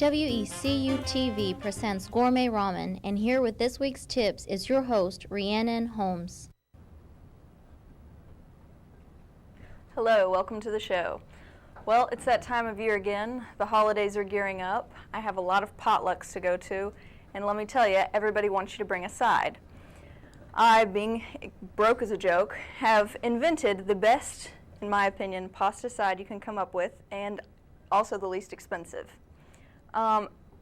WECU TV presents Gourmet Ramen, and here with this week's tips is your host, Rhiannon Holmes. Hello, welcome to the show. Well, it's that time of year again. The holidays are gearing up. I have a lot of potlucks to go to, and let me tell you, everybody wants you to bring a side. I, being broke as a joke, have invented the best, in my opinion, pasta side you can come up with, and also the least expensive.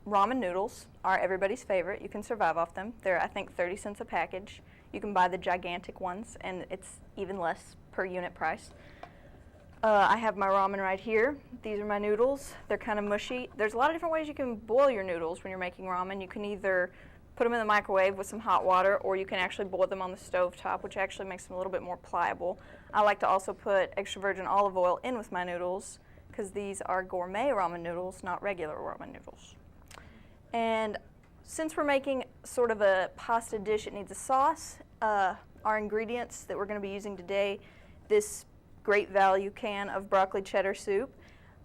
Ramen noodles are everybody's favorite. You can survive off them. They're, I think, 30 cents a package. You can buy the gigantic ones, and it's even less per unit price. I have my ramen right here. These are my noodles. They're kind of mushy. There's a lot of different ways you can boil your noodles when you're making ramen. You can either put them in the microwave with some hot water, or you can actually boil them on the stove top, which actually makes them a little bit more pliable. I like to also put extra virgin olive oil in with my noodles, because these are gourmet ramen noodles, not regular ramen noodles. And since we're making sort of a pasta dish, it needs a sauce. Our ingredients that we're going to be using today, this great value can of broccoli cheddar soup,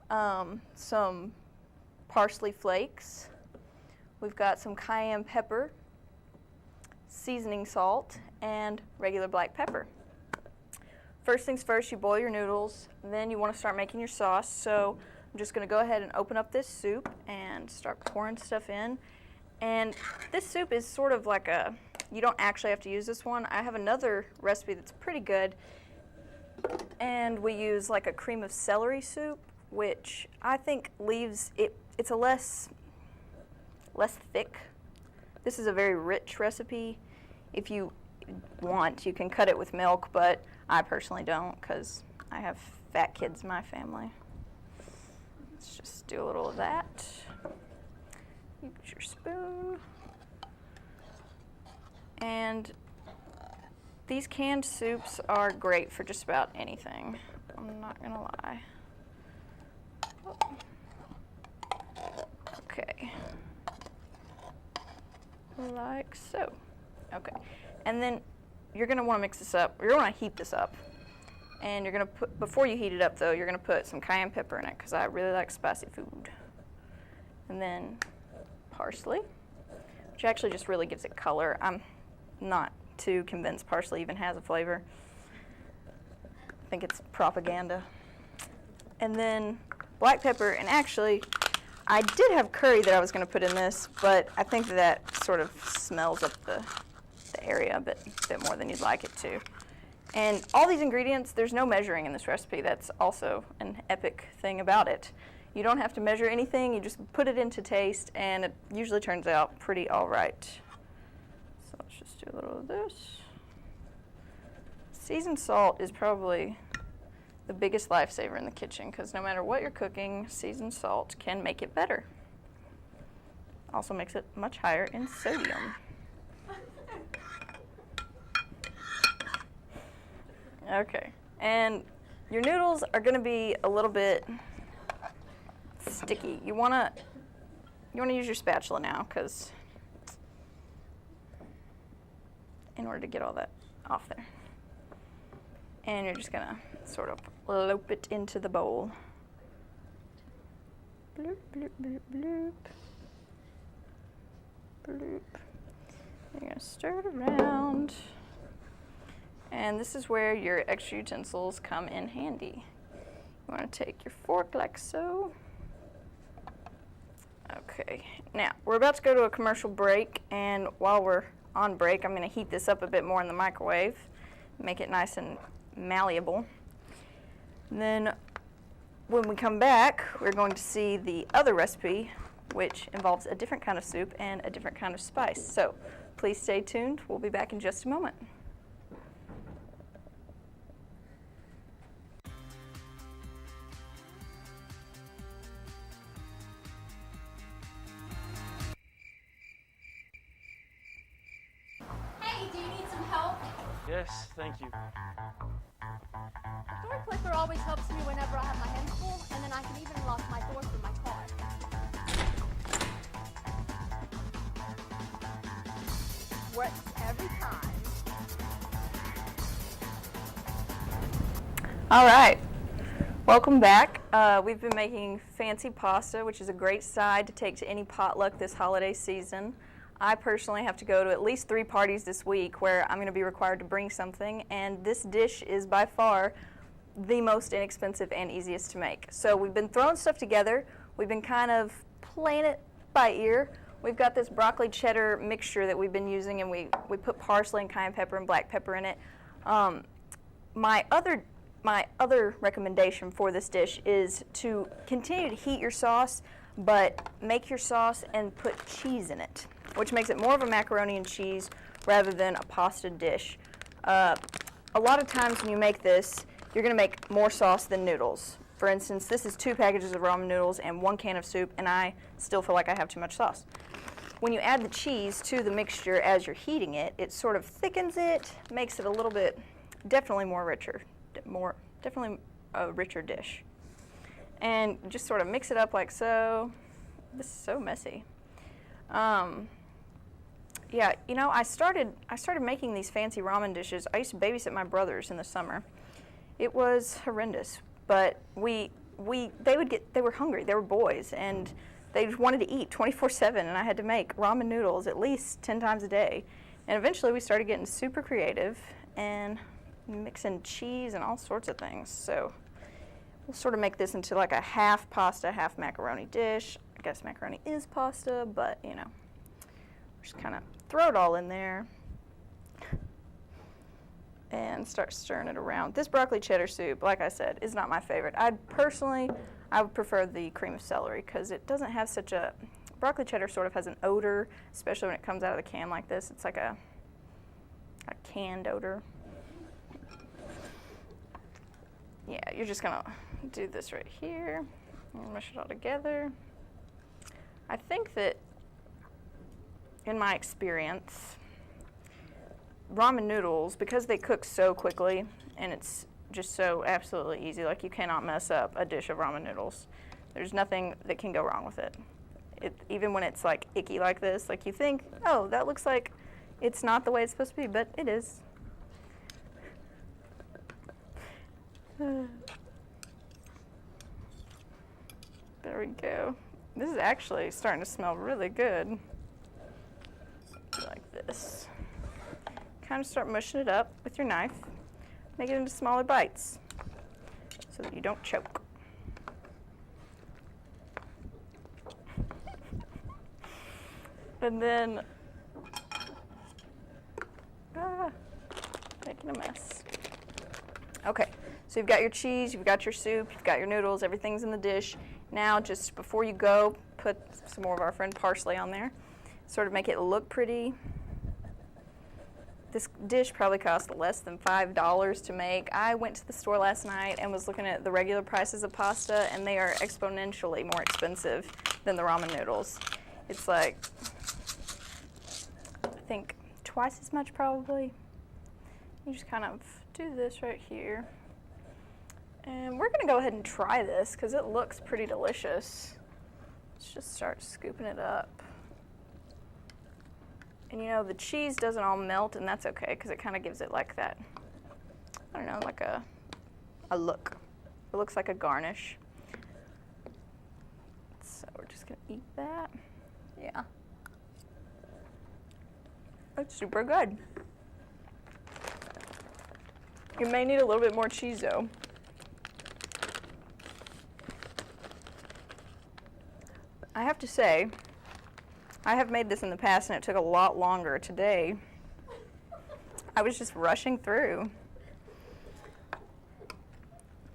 some parsley flakes, we've got some cayenne pepper, seasoning salt, and regular black pepper. First things first, you boil your noodles, then you want to start making your sauce. So I'm just going to go ahead and open up this soup and start pouring stuff in. And this soup is sort of like you don't actually have to use this one. I have another recipe that's pretty good, and we use like a cream of celery soup, which I think leaves it's a less thick. This is a very rich recipe. If you want, you can cut it with milk, but I personally don't because I have fat kids in my family. Let's just do a little of that. Use your spoon. And these canned soups are great for just about anything. I'm not gonna lie. Okay. Like so. Okay. And then you're going to want to mix this up. You're going to want to heat this up. And you're going to put, before you heat it up though, you're going to put some cayenne pepper in it because I really like spicy food. And then parsley, which actually just really gives it color. I'm not too convinced parsley even has a flavor. I think it's propaganda. And then black pepper, and actually I did have curry that I was going to put in this, but I think that sort of smells up the area a bit more than you'd like it to. And all these ingredients, there's no measuring in this recipe. That's also an epic thing about it. You don't have to measure anything, you just put it into taste, and it usually turns out pretty all right. So let's just do a little of this. Seasoned salt is probably the biggest lifesaver in the kitchen, because no matter what you're cooking, seasoned salt can make it better. Also makes it much higher in sodium. Okay, and your noodles are going to be a little bit sticky. You want to use your spatula now, because in order to get all that off there. And you're just going to sort of lope it into the bowl. Bloop, bloop, bloop, bloop. Bloop. You're going to stir it around. And this is where your extra utensils come in handy. You want to take your fork like so. Okay, now we're about to go to a commercial break, and while we're on break, I'm going to heat this up a bit more in the microwave, make it nice and malleable. And then when we come back, we're going to see the other recipe, which involves a different kind of soup and a different kind of spice. So please stay tuned. We'll be back in just a moment. Yes, thank you. Door clicker always helps me whenever I have my hands full, and then I can even lock my door from my car. Works every time. All right. Welcome back. We've been making fancy pasta, which is a great side to take to any potluck this holiday season. I personally have to go to at least 3 parties this week where I'm going to be required to bring something, and this dish is by far the most inexpensive and easiest to make. So we've been throwing stuff together. We've been kind of playing it by ear. We've got this broccoli cheddar mixture that we've been using, and we put parsley and cayenne pepper and black pepper in it. My other recommendation for this dish is to continue to heat your sauce, but make your sauce and put cheese in it, which makes it more of a macaroni and cheese rather than a pasta dish. A lot of times when you make this, you're going to make more sauce than noodles. For instance, this is 2 packages of ramen noodles and 1 can of soup, and I still feel like I have too much sauce. When you add the cheese to the mixture as you're heating it, it sort of thickens it, makes it a little bit, definitely definitely a richer dish. And just sort of mix it up like so. This is so messy. Yeah, you know, I started making these fancy ramen dishes. I used to babysit my brothers in the summer. It was horrendous, but they were hungry. They were boys, and they just wanted to eat 24/7, and I had to make ramen noodles at least 10 times a day. And eventually we started getting super creative and mixing cheese and all sorts of things. So we'll sort of make this into like a half pasta, half macaroni dish. I guess macaroni is pasta, but you know, just kind of throw it all in there and start stirring it around. This broccoli cheddar soup, like I said, is not my favorite. I would prefer the cream of celery because it doesn't have such a, broccoli cheddar sort of has an odor, especially when it comes out of the can like this. It's like a canned odor. Yeah, you're just gonna do this right here and mush it all together. I think that in my experience, ramen noodles, because they cook so quickly and it's just so absolutely easy, like you cannot mess up a dish of ramen noodles. There's nothing that can go wrong with it. Even when it's like icky like this, like you think, oh, that looks like it's not the way it's supposed to be, but it is. There we go. This is actually starting to smell really good. Like this. Kind of start mushing it up with your knife. Make it into smaller bites so that you don't choke. And then, making a mess. Okay. So you've got your cheese, you've got your soup, you've got your noodles, everything's in the dish. Now, just before you go, put some more of our friend parsley on there. Sort of make it look pretty. This dish probably cost less than $5 to make. I went to the store last night and was looking at the regular prices of pasta, and they are exponentially more expensive than the ramen noodles. It's like, I think, twice as much probably. You just kind of do this right here. And we're going to go ahead and try this because it looks pretty delicious. Let's just start scooping it up. And you know, the cheese doesn't all melt, and that's okay because it kind of gives it like that, I don't know, like a look. It looks like a garnish. So we're just going to eat that. Yeah. It's super good. You may need a little bit more cheese though. I have to say, I have made this in the past and it took a lot longer. Today, I was just rushing through.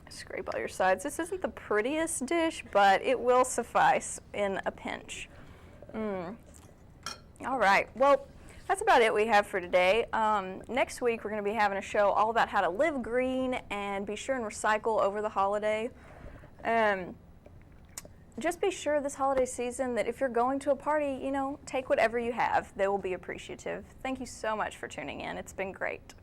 Scrape all your sides. This isn't the prettiest dish, but it will suffice in a pinch. All right, well, that's about it we have for today. Next week, we're going to be having a show all about how to live green and be sure and recycle over the holiday. Just be sure this holiday season that if you're going to a party, you know, take whatever you have. They will be appreciative. Thank you so much for tuning in. It's been great.